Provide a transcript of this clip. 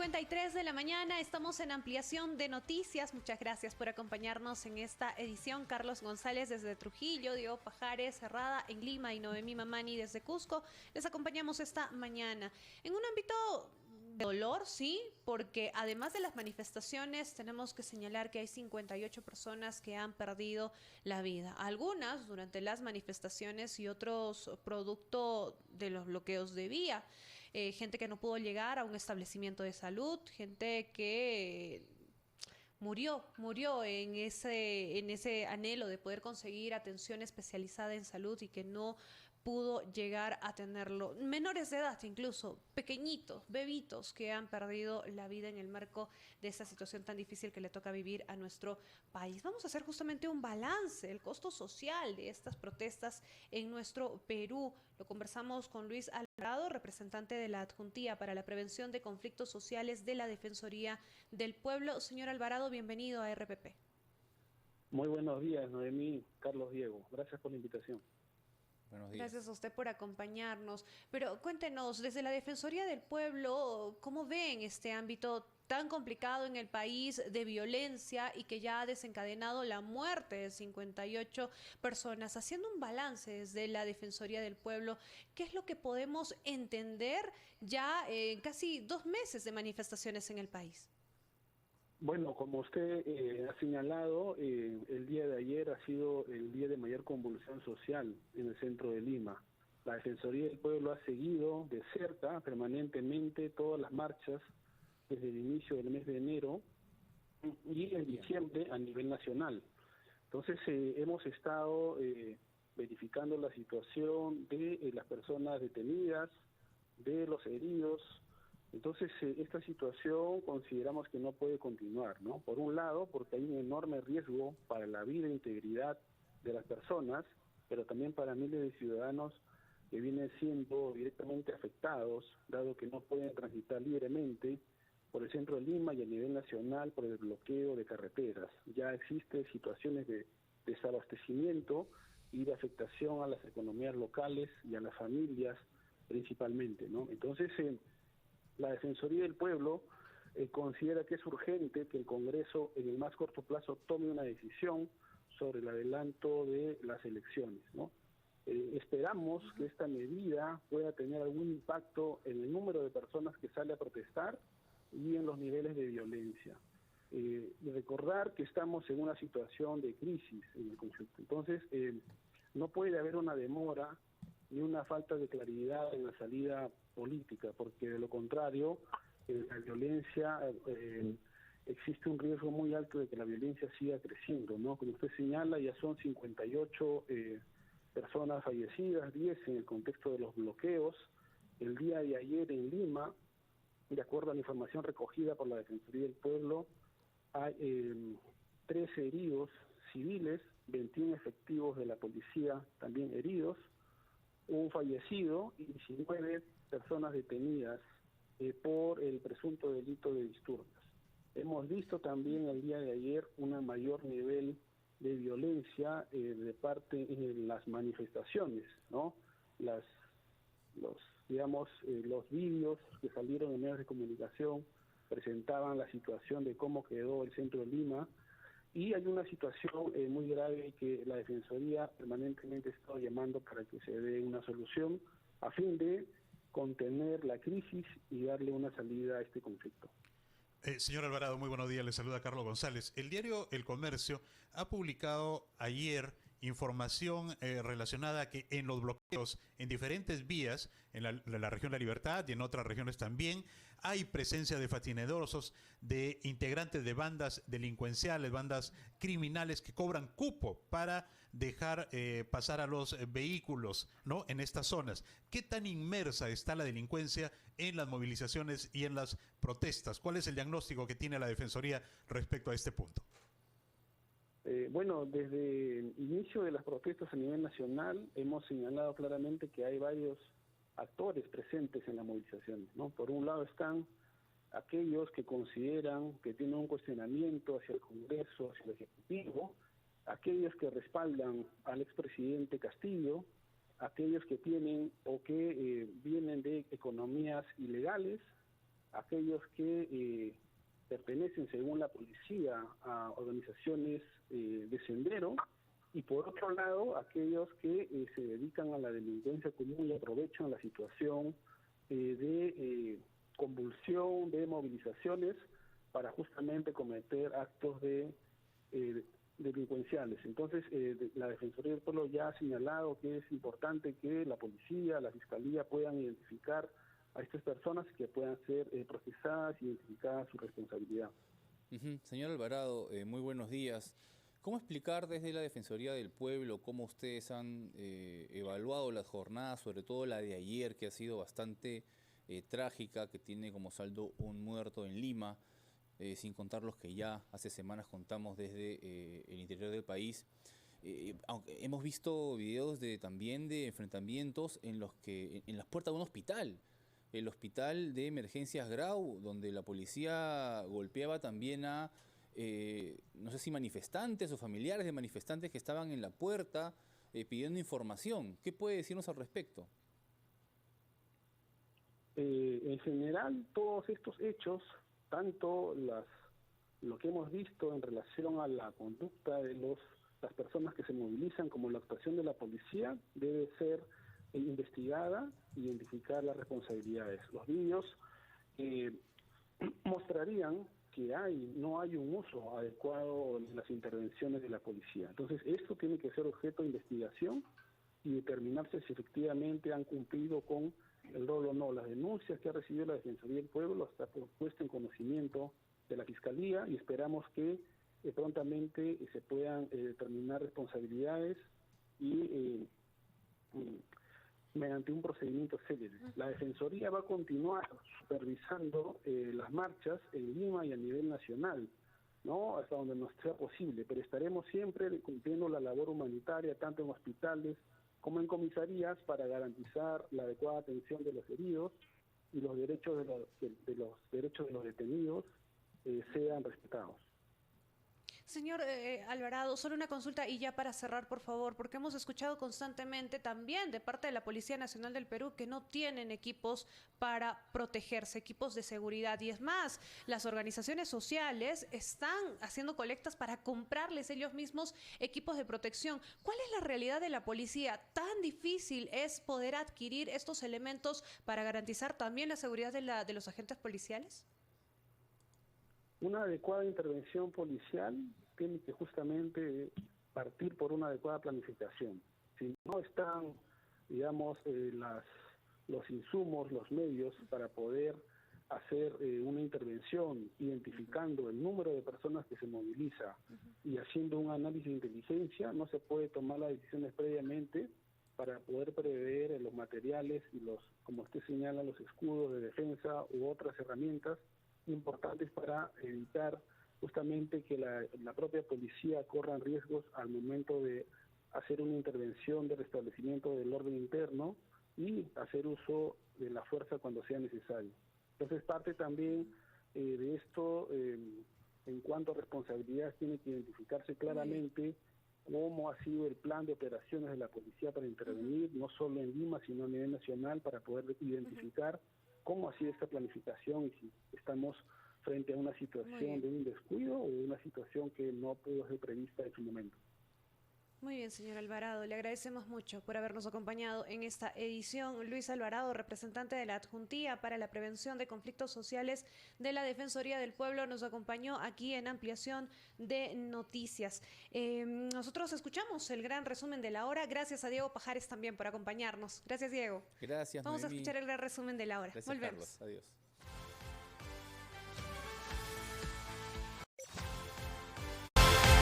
8:53 de la mañana, estamos en ampliación de noticias. Muchas gracias por acompañarnos en esta edición. Carlos González desde Trujillo, Diego Pajares, Cerrada en Lima y Noemí Mamani desde Cusco. Les acompañamos esta mañana. En un ámbito de dolor, sí, porque además de las manifestaciones tenemos que señalar que hay 58 personas que han perdido la vida. Algunas durante las manifestaciones y otros producto de los bloqueos de vía. Gente que no pudo llegar a un establecimiento de salud, gente que murió en ese anhelo de poder conseguir atención especializada en salud y que no pudo llegar a tenerlo. Menores de edad incluso, pequeñitos, bebitos que han perdido la vida en el marco de esta situación tan difícil que le toca vivir a nuestro país. Vamos a hacer justamente un balance, el costo social de estas protestas en nuestro Perú. Lo conversamos con Luis Alvarado, representante de la Adjuntía para la Prevención de Conflictos Sociales de la Defensoría del Pueblo. Señor Alvarado, bienvenido a RPP. Muy buenos días, Noemí, Carlos, Diego. Gracias por la invitación. Buenos días. Gracias a usted por acompañarnos. Pero cuéntenos, desde la Defensoría del Pueblo, ¿cómo ven este ámbito tan complicado en el país de violencia y que ya ha desencadenado la muerte de 58 personas? Haciendo un balance desde la Defensoría del Pueblo, ¿qué es lo que podemos entender ya en casi 2 meses de manifestaciones en el país? Bueno, como usted ha señalado, el día de ayer ha sido el día de mayor convulsión social en el centro de Lima. La Defensoría del Pueblo ha seguido de cerca, permanentemente, todas las marchas desde el inicio del mes de enero y en diciembre a nivel nacional. Entonces, hemos estado verificando la situación de las personas detenidas, de los heridos. Entonces, esta situación consideramos que no puede continuar, ¿no? Por un lado, porque hay un enorme riesgo para la vida e integridad de las personas, pero también para miles de ciudadanos que vienen siendo directamente afectados, dado que no pueden transitar libremente por el centro de Lima y a nivel nacional por el bloqueo de carreteras. Ya existen situaciones de desabastecimiento y de afectación a las economías locales y a las familias principalmente, ¿no? Entonces, la Defensoría del Pueblo considera que es urgente que el Congreso en el más corto plazo tome una decisión sobre el adelanto de las elecciones, ¿no? Esperamos que esta medida pueda tener algún impacto en el número de personas que sale a protestar y en los niveles de violencia. Y recordar que estamos en una situación de crisis en el conflicto. Entonces, no puede haber una demora ni una falta de claridad en la salida política, porque de lo contrario, la violencia, existe un riesgo muy alto de que la violencia siga creciendo, ¿no? Como usted señala, ya son 58 personas fallecidas, 10 en el contexto de los bloqueos. El día de ayer en Lima, de acuerdo a la información recogida por la Defensoría del Pueblo, hay 13 heridos civiles, 21 efectivos de la policía también heridos, un fallecido y 19 personas detenidas por el presunto delito de disturbios. Hemos visto también el día de ayer un mayor nivel de violencia de parte en las manifestaciones, ¿no? Los vídeos que salieron en medios de comunicación presentaban la situación de cómo quedó el centro de Lima. Y hay una situación muy grave que la Defensoría permanentemente está llamando para que se dé una solución a fin de contener la crisis y darle una salida a este conflicto. Señor Alvarado, muy buenos días, le saluda Carlos González. El diario El Comercio ha publicado ayer información relacionada a que en los bloqueos en diferentes vías, en la región de La Libertad y en otras regiones también, hay presencia de fatinerosos, de integrantes de bandas delincuenciales, bandas criminales que cobran cupo para dejar pasar a los vehículos, ¿no?, en estas zonas. ¿Qué tan inmersa está la delincuencia en las movilizaciones y en las protestas? ¿Cuál es el diagnóstico que tiene la Defensoría respecto a este punto? Bueno, desde el inicio de las protestas a nivel nacional hemos señalado claramente que hay varios actores presentes en las movilizaciones, ¿no? Por un lado están aquellos que consideran que tienen un cuestionamiento hacia el Congreso, hacia el Ejecutivo, aquellos que respaldan al expresidente Castillo, aquellos que tienen o que vienen de economías ilegales, aquellos que pertenecen, según la policía, a organizaciones de sendero, y por otro lado, aquellos que se dedican a la delincuencia común y aprovechan la situación de convulsión, de movilizaciones, para justamente cometer actos delincuenciales. Entonces, la Defensoría del Pueblo ya ha señalado que es importante que la policía, la fiscalía puedan identificar a estas personas y que puedan ser procesadas, identificadas su responsabilidad. Señor Alvarado, muy buenos días. ¿Cómo explicar desde la Defensoría del Pueblo cómo ustedes han evaluado las jornadas, sobre todo la de ayer, que ha sido bastante trágica, que tiene como saldo un muerto en Lima, sin contar los que ya hace semanas contamos desde el interior del país? Aunque hemos visto videos también de enfrentamientos en los que en las puertas de un hospital, el hospital de emergencias Grau, donde la policía golpeaba también a no sé si manifestantes o familiares de manifestantes que estaban en la puerta pidiendo información. ¿Qué puede decirnos al respecto? En general, todos estos hechos, tanto lo que hemos visto en relación a la conducta de las personas que se movilizan como la actuación de la policía, debe ser investigada, identificar las responsabilidades. Los vídeos mostrarían que no hay un uso adecuado en las intervenciones de la policía. Entonces, esto tiene que ser objeto de investigación y determinarse si efectivamente han cumplido con el rol o no. Las denuncias que ha recibido la Defensoría del Pueblo está puesto en conocimiento de la Fiscalía y esperamos que prontamente se puedan determinar responsabilidades y mediante un procedimiento célere. La Defensoría va a continuar supervisando las marchas en Lima y a nivel nacional, ¿no? Hasta donde nos sea posible, pero estaremos siempre cumpliendo la labor humanitaria, tanto en hospitales como en comisarías, para garantizar la adecuada atención de los heridos y los derechos de los detenidos sean respetados. Señor Alvarado, solo una consulta y ya para cerrar, por favor, porque hemos escuchado constantemente también de parte de la Policía Nacional del Perú que no tienen equipos para protegerse, equipos de seguridad. Y es más, las organizaciones sociales están haciendo colectas para comprarles ellos mismos equipos de protección. ¿Cuál es la realidad de la policía? ¿Tan difícil es poder adquirir estos elementos para garantizar también la seguridad de los agentes policiales? Una adecuada intervención policial tiene que justamente partir por una adecuada planificación. Si no están, digamos, los insumos, los medios para poder hacer una intervención, identificando el número de personas que se moviliza y haciendo un análisis de inteligencia, no se puede tomar las decisiones previamente para poder prever los materiales y como usted señala, los escudos de defensa u otras herramientas importantes para evitar justamente que la propia policía corra riesgos al momento de hacer una intervención de restablecimiento del orden interno y hacer uso de la fuerza cuando sea necesario. Entonces, parte también de esto, en cuanto a responsabilidades, tiene que identificarse claramente cómo ha sido el plan de operaciones de la policía para intervenir, no solo en Lima, sino a nivel nacional, para poder identificar cómo ha sido esta planificación y si estamos frente a una situación de un descuido o una situación que no pudo ser prevista en su momento. Muy bien, señor Alvarado, le agradecemos mucho por habernos acompañado en esta edición. Luis Alvarado, representante de la Adjuntía para la Prevención de Conflictos Sociales de la Defensoría del Pueblo, nos acompañó aquí en Ampliación de Noticias. Nosotros escuchamos el gran resumen de la hora. Gracias a Diego Pajares también por acompañarnos. Gracias, Diego. Gracias, Vamos Noemí. a escuchar el gran resumen de la hora. Gracias, Volvemos. Carlos. Adiós.